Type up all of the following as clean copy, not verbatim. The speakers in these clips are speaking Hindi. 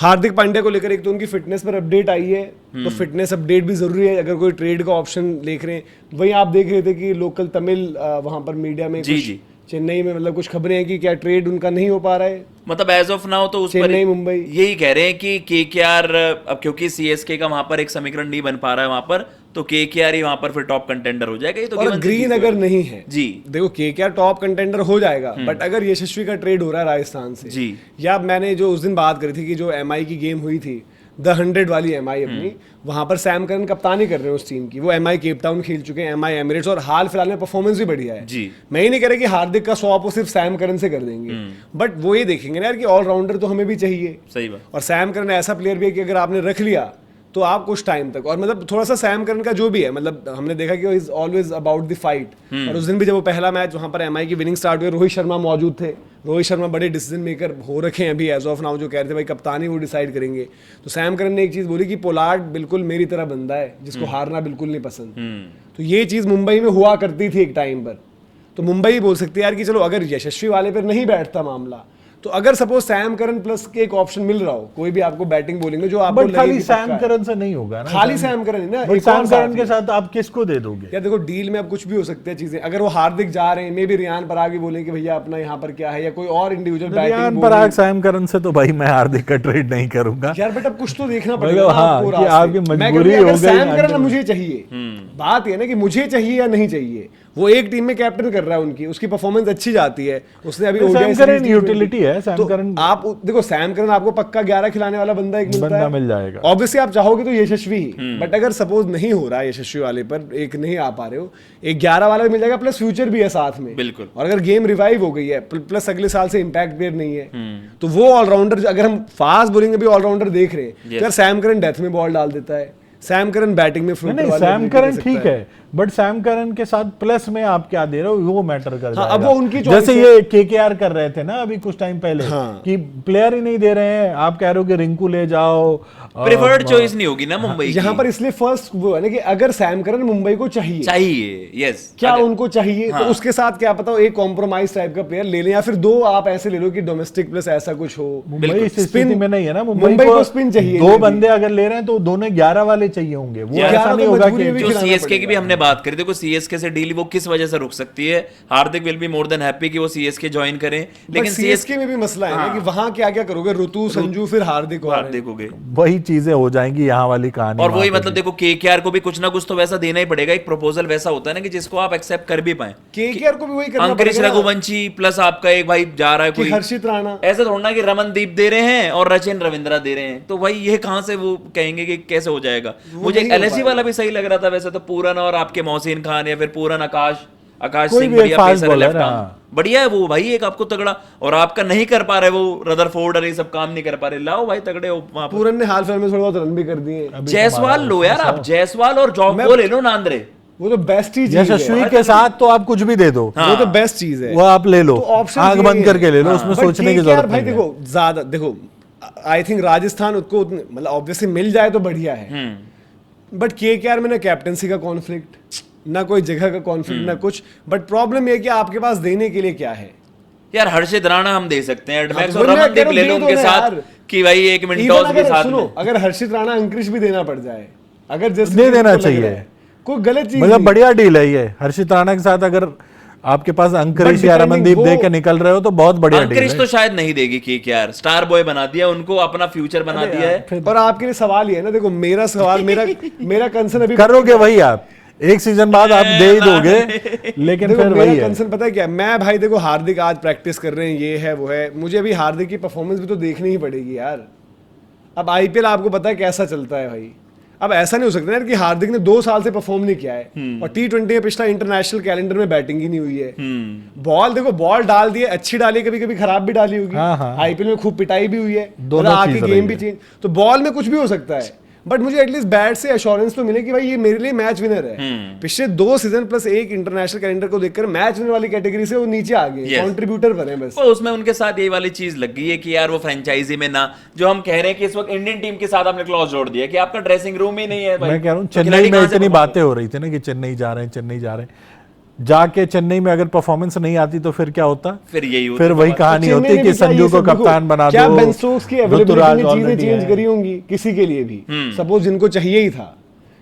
हार्दिक पांड्या को लेकर एक तो उनकी फिटनेस पर अपडेट आई है, तो फिटनेस अपडेट भी जरूरी है अगर कोई ट्रेड का ऑप्शन देख रहे हैं। वहीं आप देख रहे थे कि लोकल तमिल वहां पर मीडिया में कुछ चेन्नई में मतलब कुछ खबरें हैं कि क्या ट्रेड उनका नहीं हो पा रहा है, मतलब एज ऑफ नाउ तो उस पर चेन्नई मुंबई यही कह रहे हैं कि केकेआर, अब क्योंकि सीएसके का वहां पर एक समीकरण नहीं बन पा रहा है वहां पर, तो केकेआर ही वहां पर फिर टॉप कंटेंडर हो जाएगा। ये तो और ग्रीन अगर नहीं है जी, देखो केकेआर टॉप कंटेंडर हो जाएगा, बट अगर यशस्वी का ट्रेड हो रहा है राजस्थान से जी, या मैंने जो उस दिन बात करी थी कि जो एमआई की गेम हुई थी द 100 वाली एमआई अपनी, वहां पर सैम करन कप्तानी कर रहे हैं उस टीम की। वो एमआई केप टाउन खेल चुके हैं, एमआई एमिरेट्स, और हाल फिलहाल में परफॉर्मेंस भी बढ़िया है जी। मैं ही नहीं कह रहा कि हार्दिक का स्वैप वो सिर्फ सैम करन से कर देंगे, बट वो ये देखेंगे ना यार कि ऑलराउंडर तो हमें भी चाहिए। सही बात। और सैम करन ऐसा प्लेयर भी है कि अगर आपने रख लिया तो आप कुछ टाइम तक, और मतलब थोड़ा सा सैम करन का जो भी है, मतलब हमने देखा कि वो is always about the fight. और उस दिन भी जब वो पहला मैच वहां पर एमआई की विनिंग स्टार्ट हुई, रोहित शर्मा मौजूद थे। रोहित शर्मा बड़े डिसीजन मेकर हो रखे हैं अभी एज ऑफ नाउ, जो कह रहे थे भाई कप्तानी वो डिसाइड करेंगे। तो सैम करन ने एक चीज बोली कि पोलार्ड बिल्कुल मेरी तरह बंदा है जिसको हारना बिल्कुल नहीं पसंद। तो ये चीज मुंबई में हुआ करती थी एक टाइम पर, तो मुंबई बोल सकती है यार कि चलो अगर यशस्वी वाले पर नहीं बैठता मामला, तो अगर सपोज सैम करन प्लस के एक ऑप्शन मिल रहा हो, कोई भी आपको बैटिंग बोलेंगे जो आपको बट खाली सैम करन से नहीं होगा ना, खाली सैम करन है ना, एक सैम करन के साथ आप किसको दे दोगे? यार देखो डील में अब कुछ भी हो सकते हैं चीजें। अगर वो हार्दिक जा रहे हैं, मे भी रियान पराग भी बोले कि भैया अपना यहाँ पर क्या है, या कोई और individual batting Riyan Parag Sam Curran से तो भाई मैं हार्दिक का ट्रेड नहीं करूंगा यार, बट अब कुछ तो देखना पड़ेगा हाँ, कि आपकी मजबूरी हो गई। सैम करन मुझे चाहिए, बात ये ना कि मुझे चाहिए या नहीं चाहिए। वो एक टीम में कैप्टन कर रहा है उनकी, उसकी परफॉर्मेंस अच्छी जाती है, उसने अभी सैम करन यूटिलिटी है। सैम करन आप देखो सैम करन आपको पक्का 11 खिलाने वाला बंदा एक मिल जाएगा। ऑब्वियसली आप चाहोगे तो यशस्वी ही, बट अगर सपोज नहीं हो रहा है यशस्वी वाले पर, एक नहीं आ पा रहे हो, एक 11 वाला भी मिल जाएगा, प्लस फ्यूचर भी है साथ में। बिल्कुल। और अगर गेम रिवाइव हो गई है, प्लस अगले साल से इंपैक्ट प्लेयर नहीं है, तो वो ऑलराउंडर, अगर हम फास्ट बॉलिंग में भी ऑलराउंडर देख रहे हैं, तो यार सैम करन डेथ में बॉल डाल देता है, सैम करन बैटिंग में फ्लूक नहीं, सैम करन ठीक है, बट सैम करन के साथ प्लस में आप क्या दे रहे हो वो मैटर कर जाएगा। अब वो उनकी जैसे ये केकेआर कर रहे थे ना अभी कुछ टाइम पहले, हाँ। कि प्लेयर ही नहीं दे रहे हैं, आप कह रहे हो कि रिंकू ले जाओ, प्रेफर्ड चॉइस नहीं होगी ना मुंबई की। यहाँ पर इसलिए फर्स्ट वो है ना कि अगर सैम करन मुंबई को चाहिए, यस, क्या उनको चाहिए, तो उसके साथ क्या पता एक कॉम्प्रोमाइज टाइप का प्लेयर ले लें, या फिर दो आप ऐसे ले लो कि डोमेस्टिक प्लस ऐसा कुछ हो। मुंबई इस स्थिति में नहीं है ना, मुंबई को स्पिन चाहिए, दो बंदे अगर ले रहे हैं तो दोनों 11 वाले चाहिए होंगे। वो ऐसा नहीं होगा कि जो सीएसके की भी हमने बात करी, देखो सीएसके से डील वो किस वजह से रुक सकती है। Hardik will be more than happy कि वो सीएसके ज्वाइन करें, लेकिन सीएसके में भी मसला है ना कि वहां क्या क्या करोगे, ऋतु, संजू, फिर हार्दिक हो गए, वही चीजें हो जाएंगी यहाँ वाली कहानी। और वही मतलब देखो केकेआर को भी कुछ ना कुछ तो वैसा देना ही पड़ेगा, एक प्रपोजल वैसा होता है ना कि जिसको आप एक्सेप्ट कर भी पाए। केकेआर को भी वही करना अंकुरिश रघुवंशी प्लस आपका एक भाई जा रहा है कोई हर्षित राणा, ऐसा थोड़ा ना कि रमनदीप दे रहे हैं और रचिन रविंद्रा दे रहे हैं, तो भाई ये कहां से वो कहेंगे कि कैसे हो जाएगा। मुझे एलएसजी वाला भी सही लग रहा था वैसे तो, पूरन और आपके मोहसिन खान या फिर पूरन आकाश सिंह बढ़िया पेसर है, लेफ्ट आर्म बढ़िया है वो भाई, एक आपको तगड़ा, और आपका नहीं कर पा रहे वो रदरफोर्ड और ये सब काम नहीं कर पा रहे, लाओ भाई तगड़े हो। पूरन ने हाल फिलहाल में थोड़ा बहुत रन भी कर दिए। जायसवाल लो यार, आप जायसवाल और जॉब को ले लो नांद्रे, वो तो बेस्ट चीज है। यशस्वी के साथ तो आप कुछ भी दे दो, वो तो बेस्ट चीज है, वो आप ले लो, तो आंख बंद करके ले लो, उसमें सोचने की जरूरत नहीं है। देखो ज्यादा देखो, आई थिंक राजस्थान उसको मतलब ऑब्वियसली मिल जाए तो बढ़िया है, बट केकेआर में ना कैप्टनसी का कॉन्फ्लिक्ट, ना कोई जगह का कॉन्फ्लिक्ट, ना कुछ, बट प्रॉब्लम ये कि आपके पास देने के लिए क्या है यार। हर्षित राणा हम दे सकते हैं एडमैक्स, और रमनदीप ले लो उनके साथ कि भाई एक मिनटॉस के साथ में। अगर हर्षित राणा अंकुरिश भी देना पड़ जाए, अगर जैसे दे देना चाहिए, कोई गलत चीज मतलब बढ़िया डील है ये। हर्षित राणा के साथ अगर आपके पास अंकुरिश या रमनदीप दे के निकल रहे हो तो बहुत बढ़िया डील है। अंकुरिश तो शायद नहीं देगी कि यार स्टार बॉय बना दिया उनको, अपना फ्यूचर बना दिया है। और आपके लिए सवाल ही है ना, देखो मेरा सवाल, मेरा कंसर्न अभी करोगे वही, आप एक सीजन बाद आप दे ही दोगे, लेकिन फिर वही है कंसर्न। पता है क्या, मैं भाई देखो हार्दिक आज प्रैक्टिस कर रहे हैं, ये है वो है, मुझे अभी हार्दिक की परफॉर्मेंस भी तो देखनी ही पड़ेगी यार। अब आईपीएल आपको पता है कैसा चलता है भाई, अब ऐसा नहीं हो सकता यार कि हार्दिक ने 2 साल से परफॉर्म नहीं किया है और T20 में पिछला इंटरनेशनल कैलेंडर में बैटिंग ही नहीं हुई है। बॉल देखो, बॉल डाल दी है, अच्छी डाली, कभी कभी खराब भी डाली होगी, आईपीएल में खूब पिटाई भी हुई है, आके गेम भी चेंज, तो बॉल में कुछ भी हो सकता है, बट मुझे एटलीस्ट बैट से एश्योरेंस तो मिले कि भाई ये मेरे लिए मैच विनर है। पिछले 2 सीजन प्लस एक इंटरनेशनल कैलेंडर को देखकर मैच विनर वाली कैटेगरी से वो नीचे आ गए, कंट्रीब्यूटर बने बस। तो उसमें उनके साथ यही वाली चीज लग गई है कि यार वो फ्रेंचाइजी में ना, जो हम कह रहे हैं कि इस वक्त इंडियन टीम के साथ हमने क्लॉज जोड़ दिया कि आपका ड्रेसिंग रूम ही नहीं है भाई। मैं कह रहा हूँ चेन्नई में इतनी बातें हो रही थी ना कि चेन्नई जा रहे हैं, चेन्नई जा रहे हैं, जाके चेन्नई में अगर परफॉर्मेंस नहीं आती तो फिर क्या होता? फिर यही होता फिर वही कहानी चेन्नई होती ने कि भी क्या ये संजू को सब देखो, कप्तान बना क्या दो, बेन स्टोक्स की ऋतुराज अवेलेबिलिटी ने already चीजें चेंज है। करी होंगी किसी के लिए भी, सपोज जिनको चाहिए ही था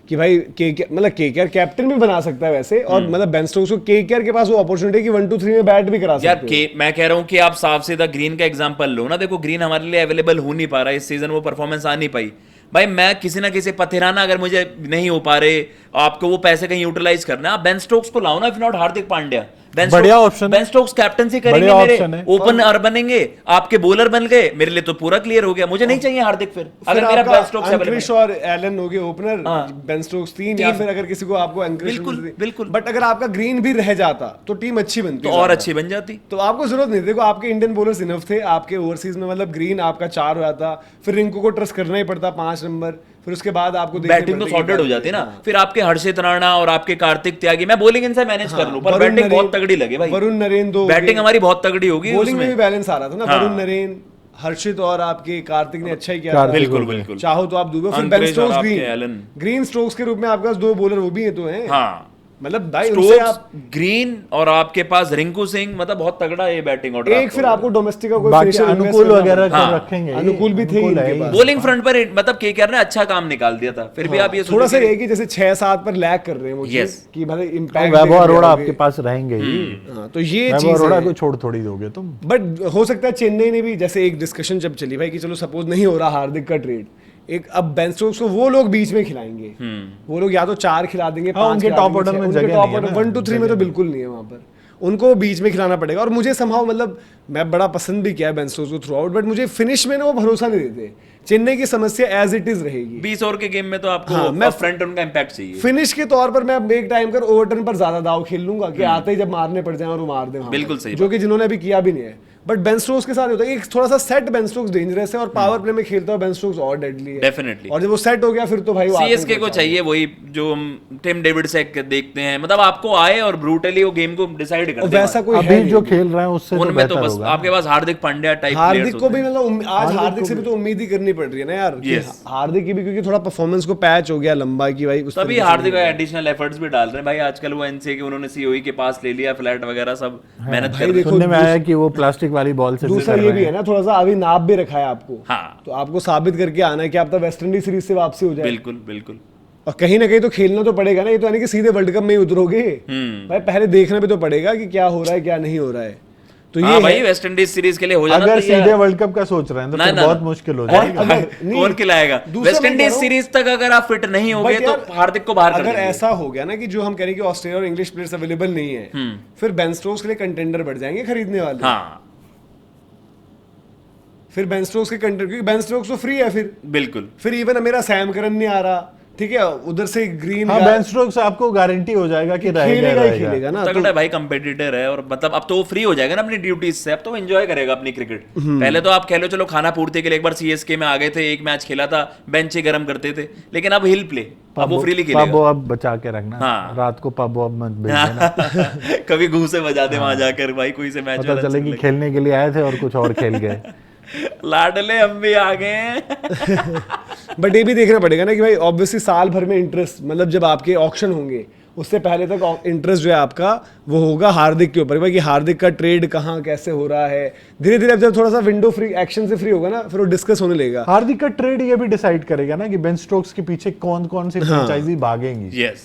कि भाई मतलब केकेआर कैप्टन भी बना सकता है वैसे, और मतलब बेन स्टोक्स को केकेआर के पास वो अपॉर्चुनिटी कि 1-2-3 में बैट भी करा यार सकते हो। मैं कह रहा हूं कि आप साफ सीधा ग्रीन का एग्जांपल लो ना। देखो ग्रीन हमारे लिए अवेलेबल हो नहीं पा रहा है इस सीजन, वो परफॉर्मेंस आ नहीं पाई। भाई मैं किसी ना किसी पथिराना अगर मुझे नहीं हो पा रहे, आपको वो पैसे कहीं यूटिलाइज करना है, आप बेन स्टोक्स को लाओ ना, इफ नॉट हार्दिक पांड्या। बढ़िया option है। बेन स्टोक्स कैप्टनसी करेंगे, बढ़िया मेरे option है। ओपनर बनेंगे, आपके बॉलर बन गए, मेरे लिए तो पूरा क्लियर हो गया। मुझे नहीं चाहिए हार्दिक फिर अगर मेरा बेन स्टोक्स अंक्रिश और एलन हो गए ओपनर, हाँ। बेन स्टोक्स 3, या फिर अगर किसी को आपको अंक्रिश बिल्कुल, बिल्कुल। बट अगर आपका ग्रीन भी रह जाता तो टीम अच्छी बनती तो और ज्यादा। अच्छी बन जाती। तो आपको जरूरत नहीं, देखो आपके इंडियन बॉलर्स इनफ थे, आपके ओवरसीज में मतलब ग्रीन आपका 4 हो जाता, फिर रिंकू को ट्रस्ट करना ही पड़ता 5 नंबर, फिर उसके बाद आपको देखनी बैटिंग तो पड़ती सॉर्टेड कि हो जाती है ना। हाँ। फिर आपके हर्षित राणा और आपके कार्तिक त्यागी, मैं बॉलिंग इनसे मैनेज कर लूं, पर वरुण बैटिंग बहुत नरेन- तगड़ी लगे भाई। वरुण नरेन दो बैटिंग हमारी बहुत तगड़ी होगी बॉलिंग में उसमें। भी बैलेंस आ रहा था ना, हाँ। वरुण नरेन, हर्षित और आपके कार्तिक ने अच्छा ही किया कार्तिक था। बिल्कुल हो गए। बिल्कुल। चाहो तो आप दूबे, फिर अंक्रेज बेन स्टोक्स और आपके ग्रीन, एलन। ग्रीन स्ट्रोक्स के रूप में आपके पास 2 बॉलर वो भी है तो हैं। हाँ मतलब भाई उनसे स्टोक्स, आप ग्रीन और आपके पास रिंकू सिंह, मतलब बहुत तगड़ा ये बैटिंग ऑर्डर। एक फिर आपको डोमेस्टिक का कोई बाकी finisher invest अनुकूल करना वगैरह पड़ता। को हाँ। रखेंगे ही। अनुकूल भी थे अनुकूल है इनके ही। पास। बॉलिंग फ्रंट पर मतलब केकेआर ने अच्छा काम निकाल दिया था। फिर भी आप ये थोड़ा सा सोचिए ये है कि जैसे 6-7 पर लैग कर रहे हैं वो चीज Yes। कि मतलब और इम्पैक्ट वैभव अरोड़ा आपके पास रहेंगे ही। हाँ, तो ये वैभव चीज अरोड़ा है। को छोड़ थोड़ी दोगे तुम। बट हो सकता है चेन्नई ने भी, जैसे एक डिस्कशन जब चली भाई कि चलो सपोज नहीं हो रहा हार्दिक का ट्रेड, एक अब बेन स्टोक्स को वो लोग बीच में खिलाएंगे, वो लोग या तो 4 खिला देंगे, हाँ, 5 उनके खिला top देंगे, order 6, में उनके जगह top नहीं है order ना, 1-2-3 में तो बिल्कुल नहीं है वहां पर, उनको बीच में खिलाना पड़ेगा। और मुझे समहाउ मतलब मैं बड़ा पसंद भी किया बेन स्टोक्स को थ्रू आउट, बट मुझे फिनिश में ना वो भरोसा नहीं देते। चेन्नई की समस्या एज इट इज रहेगी। 20 ओवर के गेम में तो आपको हाँ, मैं फ्रंट उनका इम्पैक्ट चाहिए। फिनिश के तौर पर मैं एक टाइम कर ओवरटर्न पर ज्यादा दाव खेल लूंगा कि आते ही जब मारने पड़ जाए और वो मार दे वहां बिल्कुल पर, सही जो कि जिन्होंने अभी किया भी नहीं है। बट बेन स्टोक्स के साथ होता है एक थोड़ा सा सेट बेन स्टोक्स डेंजरस है, और पावर प्ले में खेलता है बेन स्टोक्स और डेडली है डेफिनेटली। और जब वो सेट हो गया फिर तो भाई वो सीएसके आतंक को मचा चाहिए वही जो हम टिम डेविड से देखते हैं, मतलब आपको आए और ब्रूटली वो गेम को डिसाइड कर और दे। वैसा कोई है अभी नहीं जो अभी। खेल रहे हैं उससे तो उनमें तो बेहतर बस होगा। आपके पास हार्दिक पांड्या टाइप हार्दिक को भी मतलब आज हार्दिक से भी तो उम्मीद ही करनी पड़ रही है ना यार कि Yes। हार्दिक की भी, क्योंकि थोड़ा परफॉर्मेंस को पैच हो गया लंबा की भाई उस तभी तरीके से हार्दिक नहीं है। एडिशनल एफर्ट्स भी डाल रहे हैं भाई। आजकल वो एनसीए के उन्होंने सीओई के पास ले लिया, फ्लैट वगैरह सब मेहनत कर रहे हैं। देखो, सुनने में आया कि वो प्लास्टिक वाली बॉल से भी दूसरा कर ये रहे भी है हैं। ना, थोड़ा सा अभी नाप भी रखा है आपको, हाँ तो आपको साबित करके आना है कि आप तब वेस्ट इंडीज सीरीज से वापसी हो जाए, बिल्कुल बिल्कुल। और कहीं ना कहीं तो खेलना तो पड़ेगा ना। ये तो यानी कि सीधे वर्ल्ड कप में ही उतरोगे भाई, पहले देखना भी तो पड़ेगा कि क्या हो रहा है क्या नहीं हो रहा है। तो हाँ ये भाई है। वेस्ट इंडीज सीरीज के लिए हो जाना अगर तैयार। सीधे वर्ल्ड कप का सोच रहे हैं तो ना, फिर ना, बहुत ना। मुश्किल हो अरे जाएगा। भाई, नहीं, कौन खिलाएगा? दूसरा वेस्ट मैं कह इंडीज रहा हूँ- सीरीज तक अगर आप फिट नहीं हो गए But तो यार, हार्दिक को बाहर कर अगर देंगे। ऐसा हो गया ना कि जो हम कह रहे हैं कि ऑस्ट्रेलिया और इंग्लिश प्लेयर्स अवेलेबल नहीं है, फिर बेन स्टोक्स के लिए कंटेंडर बढ़ जाएंगे खरीदने वाले। हाँ फिर बेन स्टोक्स के कंटेंडर, क्योंकि बेन स्टोक्स तो फ्री है बिल्कुल। फिर इवन मेरा सैम करन नहीं आ रहा, ठीक है, उधर से ग्रीन हाँ, बेन स्टोक्स आपको गारंटी हो जाएगा कि खेलेगा ही रहेगा। खेलेगा ना। तगड़ा तो है भाई, कंपेटिटर है। और मतलब अब तो वो फ्री हो जाएगा ना अपनी ड्यूटीज से, अब तो वो एंजॉय करेगा अपनी क्रिकेट। पहले तो आप कह लो चलो खाना पूर्ति के लिए एक बार सीएसके में आ गए थे, एक मैच खेला था, बेंच ही गर्म करते थे, लेकिन अब हिल प्ले, अब वो फ्रीली पबो खेलेगा। अब बचा के रखना। हाँ। रात को पबो अब मत भेज देना। कभी घूं से बजा दे वहां जाकर भाई, कोई से मैच पता चले कि खेलने के लिए आए थे और कुछ और खेल गए। लाडले हम भी आ गए हैं। बट ये भी देखना पड़ेगा ना कि भाई ऑब्वियसली साल भर में इंटरेस्ट, मतलब जब आपके ऑक्शन होंगे उससे पहले तक इंटरेस्ट जो है आपका वो होगा हार्दिक के ऊपर, भाई कि हार्दिक का ट्रेड कहाँ कैसे हो रहा है। धीरे धीरे अब जब थोड़ा सा विंडो फ्री एक्शन से फ्री होगा ना, फिर वो डिस्कस होने लगेगा। हार्दिक का ट्रेड ये भी डिसाइड करेगा ना कि बेन स्टोक्स के पीछे कौन कौन सी फ्रेंचाइजी भागेंगी। यस